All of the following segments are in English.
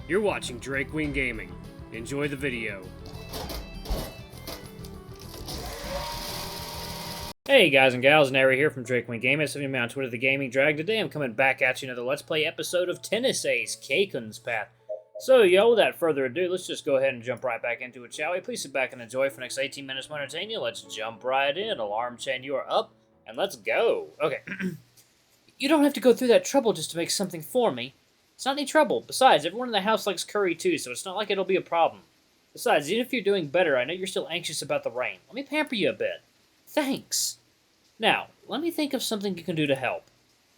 You're watching Kei-kun Gaming. Enjoy the video. Hey guys and gals, Nary here from Kei-kun Gaming. Sending me on Twitter, The Gaming Drag. Today I'm coming back at you another Let's Play episode of Tennis Ace, Kei-kun's Path. So, without further ado, let's just go ahead and jump right back into it, shall we? Please sit back and enjoy for the next 18 minutes to entertain you. Let's jump right in. Alarm chain, you are up, and let's go. Okay. You don't have to go through that trouble just to make something for me. It's not any trouble. Besides, everyone in the house likes curry too, so it's not like it'll be a problem. Besides, even if you're doing better, I know you're still anxious about the rain. Let me pamper you a bit. Thanks. Now, let me think of something you can do to help.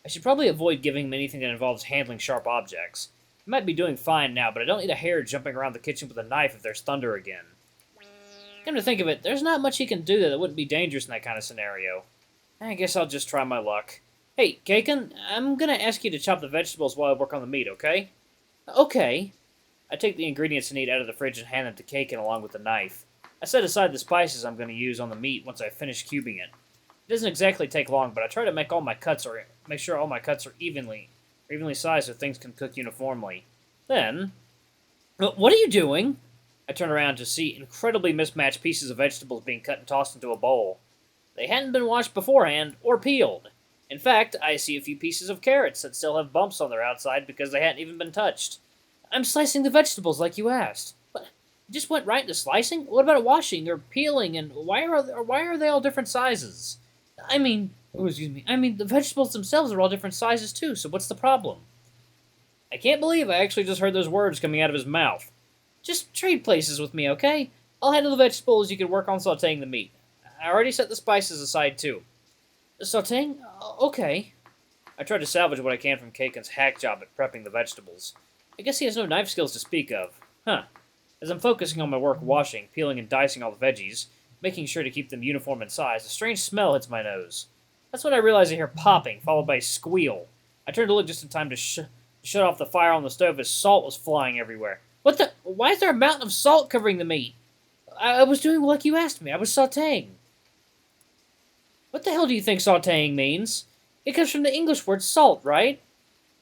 I should probably avoid giving him anything that involves handling sharp objects. He might be doing fine now, but I don't need a hare jumping around the kitchen with a knife if there's thunder again. Come to think of it, there's not much he can do that wouldn't be dangerous in that kind of scenario. I guess I'll just try my luck. Hey, Kei-kun, I'm gonna ask you to chop the vegetables while I work on the meat, okay? Okay. I take the ingredients I need out of the fridge and hand them to Kei-kun along with the knife. I set aside the spices I'm gonna use on the meat once I finish cubing it. It doesn't exactly take long, but I try to make sure all my cuts are evenly sized so things can cook uniformly. Then, what are you doing? I turn around to see incredibly mismatched pieces of vegetables being cut and tossed into a bowl. They hadn't been washed beforehand or peeled. In fact, I see a few pieces of carrots that still have bumps on their outside because they hadn't even been touched. I'm slicing the vegetables like you asked. But you just went right into slicing? What about washing or peeling, and why are they all different sizes? I mean, the vegetables themselves are all different sizes too, so what's the problem? I can't believe I actually just heard those words coming out of his mouth. Just trade places with me, okay? I'll handle the vegetables, you can work on sautéing the meat. I already set the spices aside too. Sautéing? Okay. I try to salvage what I can from Kei-kun's hack job at prepping the vegetables. I guess he has no knife skills to speak of. Huh. As I'm focusing on my work washing, peeling, and dicing all the veggies, making sure to keep them uniform in size, a strange smell hits my nose. That's when I realize I hear popping, followed by a squeal. I turn to look just in time to shut off the fire on the stove as salt was flying everywhere. What the? Why is there a mountain of salt covering the meat? I was doing like you asked me. I was sautéing. What the hell do you think sautéing means? It comes from the English word salt, right?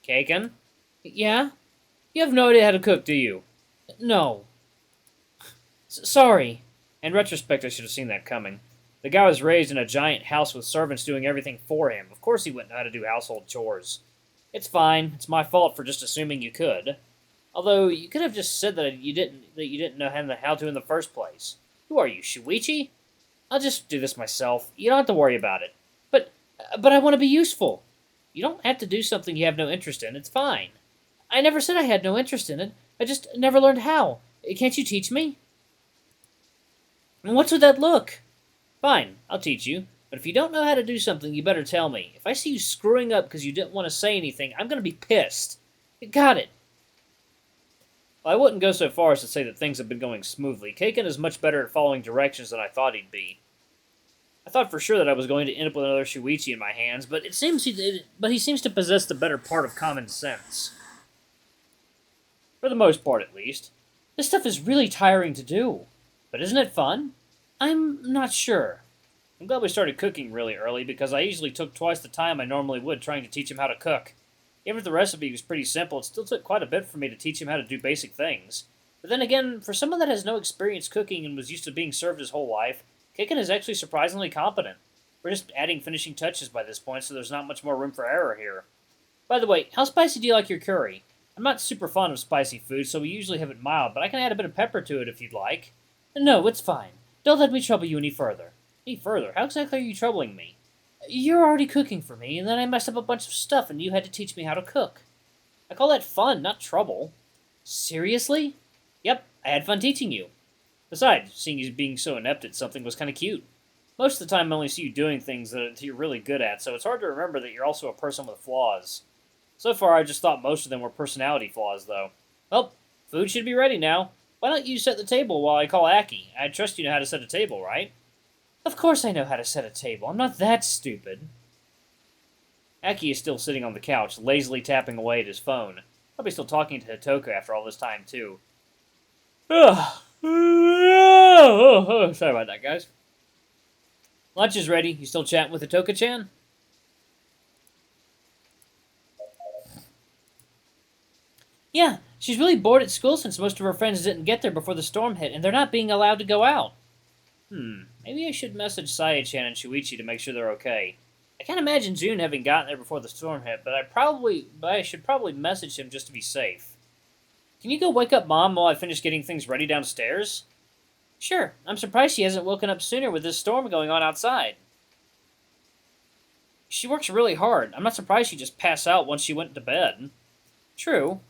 Kei-kun? Yeah? You have no idea how to cook, do you? No. Sorry. In retrospect, I should have seen that coming. The guy was raised in a giant house with servants doing everything for him. Of course he wouldn't know how to do household chores. It's fine. It's my fault for just assuming you could. Although, you could have just said that you didn't know how to in the first place. Who are you, Shuichi? I'll just do this myself. You don't have to worry about it. But I want to be useful. You don't have to do something you have no interest in. It's fine. I never said I had no interest in it. I just never learned how. Can't you teach me? What's with that look? Fine, I'll teach you. But if you don't know how to do something, you better tell me. If I see you screwing up because you didn't want to say anything, I'm going to be pissed. Got it. Well, I wouldn't go so far as to say that things have been going smoothly. Kei-kun is much better at following directions than I thought he'd be. I thought for sure that I was going to end up with another Shuichi in my hands, but he seems to possess the better part of common sense. For the most part, at least. This stuff is really tiring to do. But isn't it fun? I'm not sure. I'm glad we started cooking really early, because I usually took twice the time I normally would trying to teach him how to cook. Even if the recipe was pretty simple, it still took quite a bit for me to teach him how to do basic things. But then again, for someone that has no experience cooking and was used to being served his whole life, Kei-kun is actually surprisingly competent. We're just adding finishing touches by this point, so there's not much more room for error here. By the way, how spicy do you like your curry? I'm not super fond of spicy food, so we usually have it mild, but I can add a bit of pepper to it if you'd like. No, it's fine. Don't let me trouble you any further. Any further? How exactly are you troubling me? You're already cooking for me, and then I messed up a bunch of stuff, and you had to teach me how to cook. I call that fun, not trouble. Seriously? Yep, I had fun teaching you. Besides, seeing you being so inept at something was kind of cute. Most of the time I only see you doing things that you're really good at, so it's hard to remember that you're also a person with flaws. So far, I just thought most of them were personality flaws, though. Well, food should be ready now. Why don't you set the table while I call Aki? I trust you know how to set a table, right? Of course I know how to set a table. I'm not that stupid. Aki is still sitting on the couch, lazily tapping away at his phone. Probably still talking to Hitoka after all this time, too. Ugh. Sorry about that, guys. Lunch is ready. You still chatting with Hitoka-chan? Yeah, She's really bored at school since most of her friends didn't get there before the storm hit, and they're not being allowed to go out. Maybe I should message Sae-chan and Shuichi to make sure they're okay. I can't imagine June having gotten there before the storm hit, but I should probably message him just to be safe. Can you go wake up Mom while I finish getting things ready downstairs? Sure. I'm surprised she hasn't woken up sooner with this storm going on outside. She works really hard. I'm not surprised she just passed out once she went to bed. True.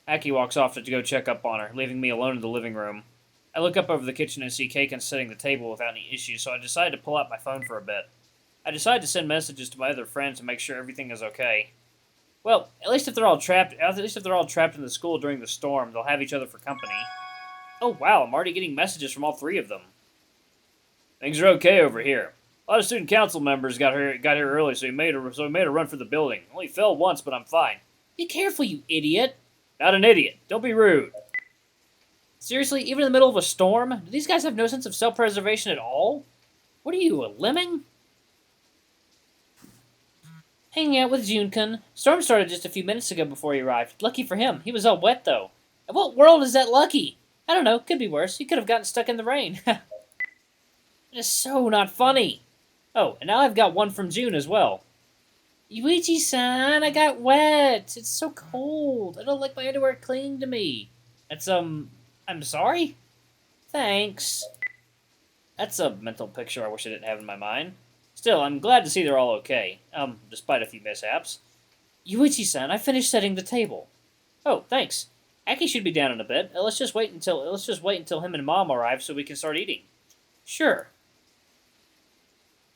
Aki walks off to go check up on her, leaving me alone in the living room. I look up over the kitchen and see Kei-kun setting the table without any issues, so I decide to pull out my phone for a bit. I decide to send messages to my other friends to make sure everything is okay. Well, at least if they're all trapped in the school during the storm, they'll have each other for company. Oh wow, I'm already getting messages from all three of them. Things are okay over here. A lot of student council members got here early, so we made a run for the building. Only fell once, but I'm fine. Be careful, you idiot. Not an idiot. Don't be rude. Seriously, even in the middle of a storm? Do these guys have no sense of self-preservation at all? What are you, a lemming? Hanging out with Junkun. Storm started just a few minutes ago before he arrived. Lucky for him. He was all wet, though. In what world is that lucky? I don't know. Could be worse. He could have gotten stuck in the rain. It is so not funny. Oh, and now I've got one from June as well. Yuichi-san, I got wet. It's so cold. I don't like my underwear clinging to me. That's, I'm sorry? Thanks. That's a mental picture I wish I didn't have in my mind. Still, I'm glad to see they're all okay, despite a few mishaps. Yuichi-san, I finished setting the table. Oh, thanks. Aki should be down in a bit. Let's just wait until him and Mom arrive so we can start eating. Sure.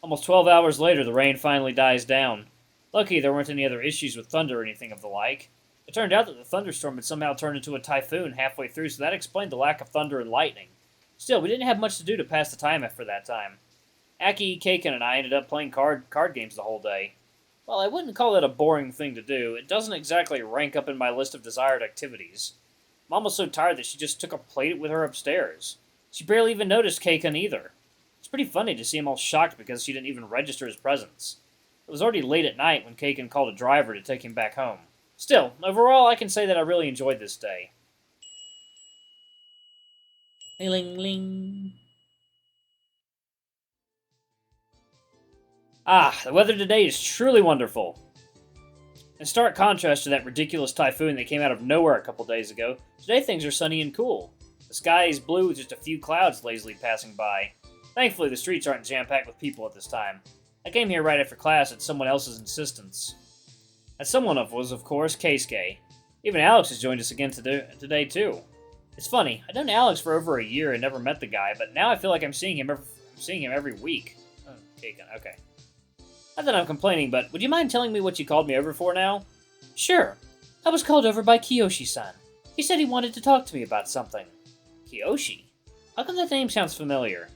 Almost 12 hours later, the rain finally dies down. Lucky there weren't any other issues with thunder or anything of the like. It turned out that the thunderstorm had somehow turned into a typhoon halfway through, so that explained the lack of thunder and lightning. Still, we didn't have much to do to pass the time after that time. Aki, Kei-kun, and I ended up playing card games the whole day. While I wouldn't call it a boring thing to do, it doesn't exactly rank up in my list of desired activities. Mom was so tired that she just took a plate with her upstairs. She barely even noticed Kei-kun either. It's pretty funny to see him all shocked because she didn't even register his presence. It was already late at night when Kei-kun called a driver to take him back home. Still, overall, I can say that I really enjoyed this day. Ling-ling. Ah, the weather today is truly wonderful. In stark contrast to that ridiculous typhoon that came out of nowhere a couple days ago, today things are sunny and cool. The sky is blue with just a few clouds lazily passing by. Thankfully, the streets aren't jam-packed with people at this time. I came here right after class at someone else's insistence. That someone was, of course, Keisuke. Even Alex has joined us again today, too. It's funny, I've known Alex for over a year and never met the guy, but now I feel like I'm seeing him every week. Oh, okay. Not that I'm complaining, but would you mind telling me what you called me over for now? Sure. I was called over by Kiyoshi-san. He said he wanted to talk to me about something. Kiyoshi? How come that name sounds familiar?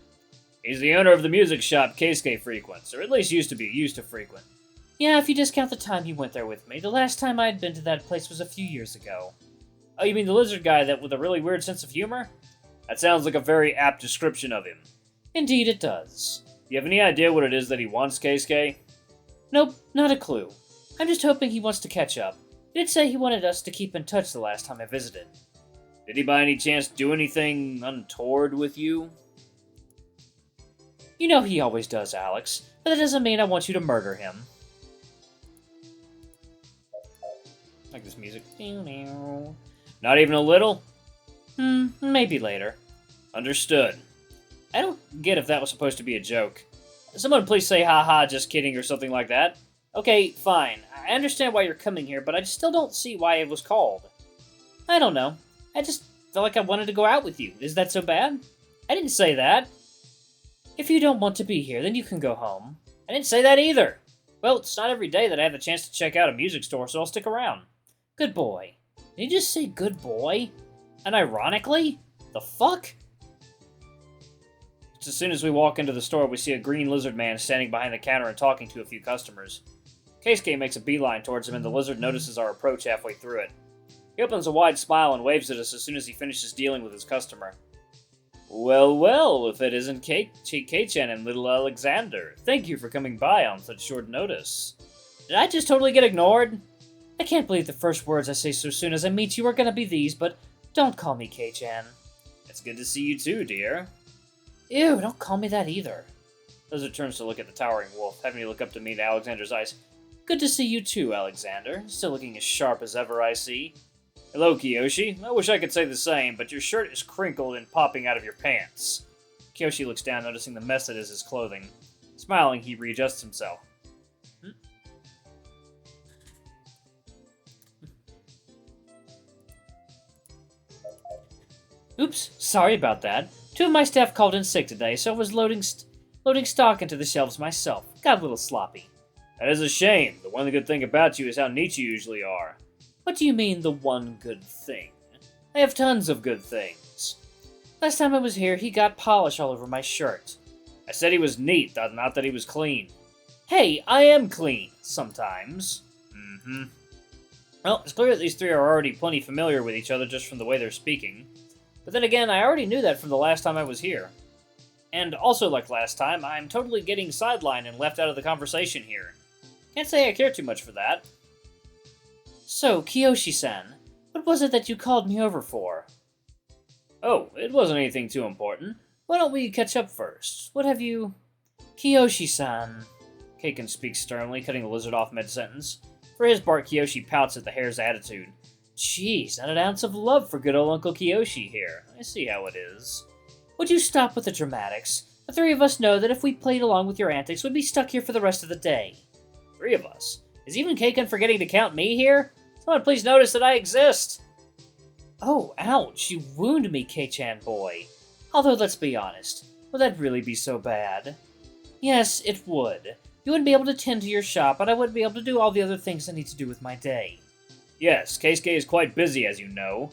He's the owner of the music shop Keisuke frequents, or at least used to frequent. Yeah, if you discount the time he went there with me, the last time I'd been to that place was a few years ago. Oh, you mean the lizard guy with a really weird sense of humor? That sounds like a very apt description of him. Indeed it does. Do you have any idea what it is that he wants, Keisuke? Nope, not a clue. I'm just hoping he wants to catch up. He did say he wanted us to keep in touch the last time I visited. Did he by any chance do anything untoward with you? You know he always does, Alex, but that doesn't mean I want you to murder him. Like this music. Not even a little? Maybe later. Understood. I don't get if that was supposed to be a joke. Someone please say haha, just kidding, or something like that. Okay, fine. I understand why you're coming here, but I still don't see why it was called. I don't know. I just felt like I wanted to go out with you. Is that so bad? I didn't say that. If you don't want to be here, then you can go home. I didn't say that either. Well, it's not every day that I have the chance to check out a music store, so I'll stick around. Good boy. Did you just say good boy? And ironically? The fuck? Just as soon as we walk into the store, we see a green lizard man standing behind the counter and talking to a few customers. Keisuke makes a beeline towards him, and the lizard notices our approach halfway through it. He opens a wide smile and waves at us as soon as he finishes dealing with his customer. Well, well, if it isn't Kei-chan and little Alexander. Thank you for coming by on such short notice. Did I just totally get ignored? I can't believe the first words I say so soon as I meet you are gonna be these, but don't call me Kei-chan. It's good to see you too, dear. Ew, don't call me that either. Lizard turns to look at the towering wolf, having me look up to meet Alexander's eyes. Good to see you too, Alexander. Still looking as sharp as ever, I see. Hello, Kiyoshi. I wish I could say the same, but your shirt is crinkled and popping out of your pants. Kiyoshi looks down, noticing the mess that is his clothing. Smiling, he readjusts himself. Oops, sorry about that. 2 of my staff called in sick today, so I was loading stock into the shelves myself. Got a little sloppy. That is a shame. The one good thing about you is how neat you usually are. What do you mean, the one good thing? I have tons of good things. Last time I was here, he got polish all over my shirt. I said he was neat, not that he was clean. Hey, I am clean, sometimes. Well, it's clear that these 3 are already plenty familiar with each other just from the way they're speaking. But then again, I already knew that from the last time I was here. And also like last time, I'm totally getting sidelined and left out of the conversation here. Can't say I care too much for that. So, Kiyoshi-san, what was it that you called me over for? Oh, it wasn't anything too important. Why don't we catch up first? What have you... Kiyoshi-san... Kei-kun speaks sternly, cutting the lizard off mid-sentence. For his part, Kiyoshi pouts at the hare's attitude. Jeez, not an ounce of love for good old Uncle Kiyoshi here. I see how it is. Would you stop with the dramatics? The 3 of us know that if we played along with your antics, we'd be stuck here for the rest of the day. 3 of us? Is even Kei-kun forgetting to count me here? Someone please notice that I exist! Oh, ouch, you wound me, Kei-chan boy. Although, let's be honest, would that really be so bad? Yes, it would. You wouldn't be able to tend to your shop, and I wouldn't be able to do all the other things I need to do with my day. Yes, Keisuke is quite busy, as you know.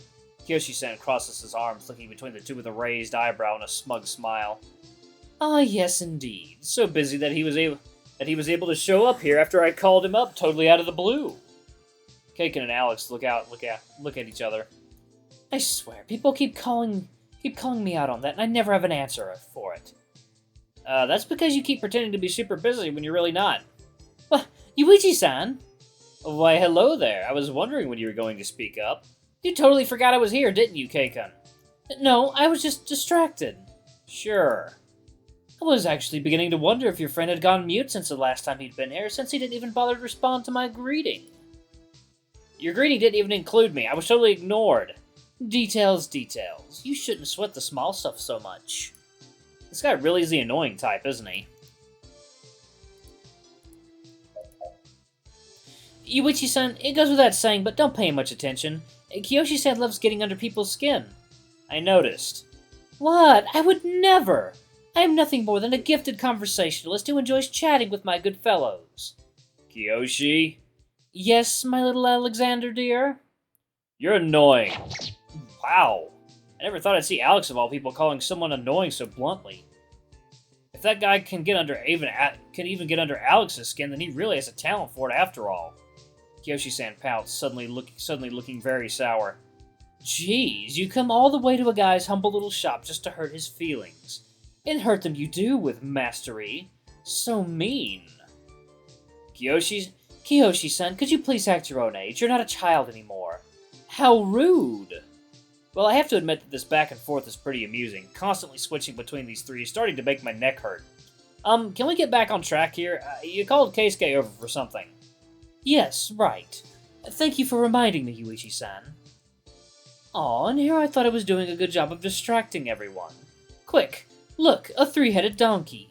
Kiyoshi-san crosses his arms, looking between the 2 with a raised eyebrow and a smug smile. Ah, yes, indeed. So busy that he was able to show up here after I called him up, totally out of the blue. Kei-kun and Alex look at each other. I swear, people keep calling me out on that, and I never have an answer for it. That's because you keep pretending to be super busy when you're really not. What, Yuichi-san? Why, hello there. I was wondering when you were going to speak up. You totally forgot I was here, didn't you, Kei-kun? No, I was just distracted. Sure. I was actually beginning to wonder if your friend had gone mute since the last time he'd been here, since he didn't even bother to respond to my greeting. Your greeting didn't even include me. I was totally ignored. Details, details. You shouldn't sweat the small stuff so much. This guy really is the annoying type, isn't he? Yuichi-san, it goes without saying, but don't pay him much attention. Kiyoshi-san loves getting under people's skin. I noticed. What? I would never! I am nothing more than a gifted conversationalist who enjoys chatting with my good fellows. Kiyoshi? Yes, my little Alexander, dear? You're annoying. Wow. I never thought I'd see Alex of all people calling someone annoying so bluntly. If that guy can even get under Alex's skin, then he really has a talent for it after all. Kiyoshi-san pouts, suddenly looking very sour. Jeez, you come all the way to a guy's humble little shop just to hurt his feelings. And hurt them you do with mastery. So mean. Kiyoshi-san, could you please act your own age? You're not a child anymore. How rude! Well, I have to admit that this back and forth is pretty amusing. Constantly switching between these 3 is starting to make my neck hurt. Can we get back on track here? You called Keisuke over for something. Yes, right. Thank you for reminding me, Yuichi-san. Aw, and here I thought I was doing a good job of distracting everyone. Quick, look, a 3-headed donkey.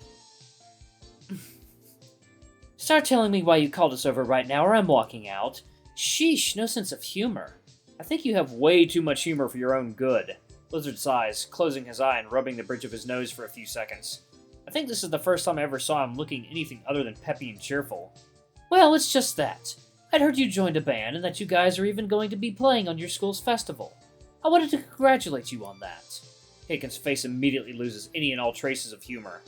Start telling me why you called us over right now, or I'm walking out. Sheesh, no sense of humor. I think you have way too much humor for your own good. Lizard sighs, closing his eye and rubbing the bridge of his nose for a few seconds. I think this is the first time I ever saw him looking anything other than peppy and cheerful. Well, it's just that. I'd heard you joined a band and that you guys are even going to be playing on your school's festival. I wanted to congratulate you on that. Kei-kun's face immediately loses any and all traces of humor.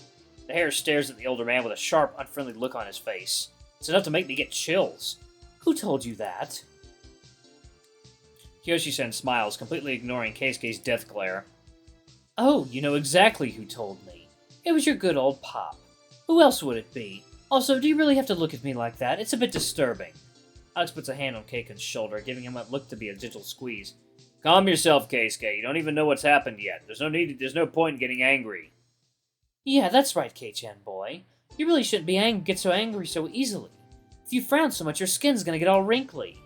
The hare stares at the older man with a sharp, unfriendly look on his face. It's enough to make me get chills. Who told you that? Kiyoshi-san smiles, completely ignoring Keisuke's death glare. Oh, you know exactly who told me. It was your good old Pop. Who else would it be? Also, do you really have to look at me like that? It's a bit disturbing. Alex puts a hand on Kei-kun's shoulder, giving him what looked to be a gentle squeeze. Calm yourself, Keisuke. You don't even know what's happened yet. There's no point in getting angry. Yeah, that's right, Kei-chan boy. You really shouldn't get so angry so easily. If you frown so much, your skin's gonna get all wrinkly.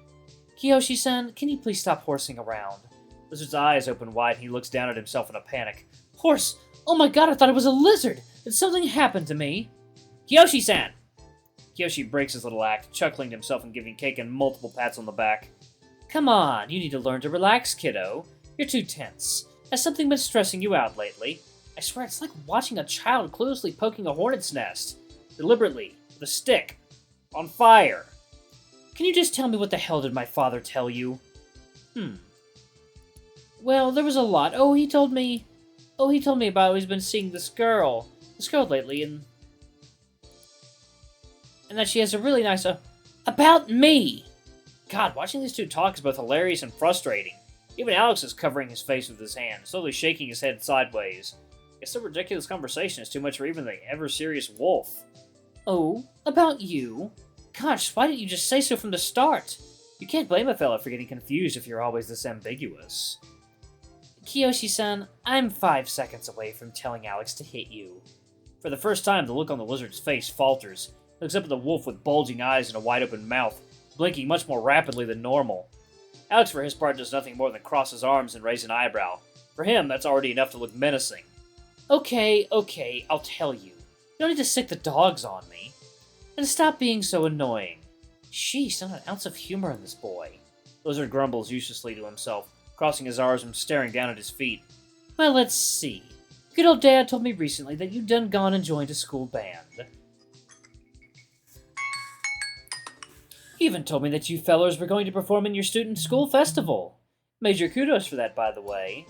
Kiyoshi-san, can you please stop horsing around? Lizard's eyes open wide and he looks down at himself in a panic. Horse! Oh my god, I thought it was a lizard! Did something happen to me? Kiyoshi-san! Kiyoshi breaks his little act, chuckling to himself and giving Kei-kun multiple pats on the back. Come on, you need to learn to relax, kiddo. You're too tense. Has something been stressing you out lately? I swear, it's like watching a child cluelessly poking a hornet's nest. Deliberately, with a stick. On fire. Can you just tell me what the hell did my father tell you? Well, there was a lot. He told me about how he's been seeing this girl lately, and that she has a really nice, about me! God, watching these two talk is both hilarious and frustrating. Even Alex is covering his face with his hand, slowly shaking his head sideways. Guess the ridiculous conversation is too much for even the ever-serious Wolf. Oh, about you? Gosh, why didn't you just say so from the start? You can't blame a fella for getting confused if you're always this ambiguous. Kiyoshi-san, I'm 5 seconds away from telling Alex to hit you. For the first time, the look on the lizard's face falters. He looks up at the wolf with bulging eyes and a wide-open mouth, blinking much more rapidly than normal. Alex, for his part, does nothing more than cross his arms and raise an eyebrow. For him, that's already enough to look menacing. Okay, I'll tell you. You don't need to sick the dogs on me. And stop being so annoying. Sheesh, not an ounce of humor in this boy. Lizard grumbles uselessly to himself, crossing his arms and staring down at his feet. Well, let's see. Good old Dad told me recently that you'd done gone and joined a school band. He even told me that you fellers were going to perform in your student school festival. Major kudos for that, by the way.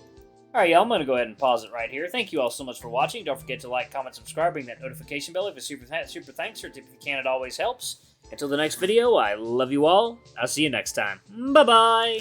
Alright, y'all, I'm going to go ahead and pause it right here. Thank you all so much for watching. Don't forget to like, comment, subscribe, ring that notification bell if it's super thanks, or tip if you can, it always helps. Until the next video, I love you all. I'll see you next time. Bye-bye!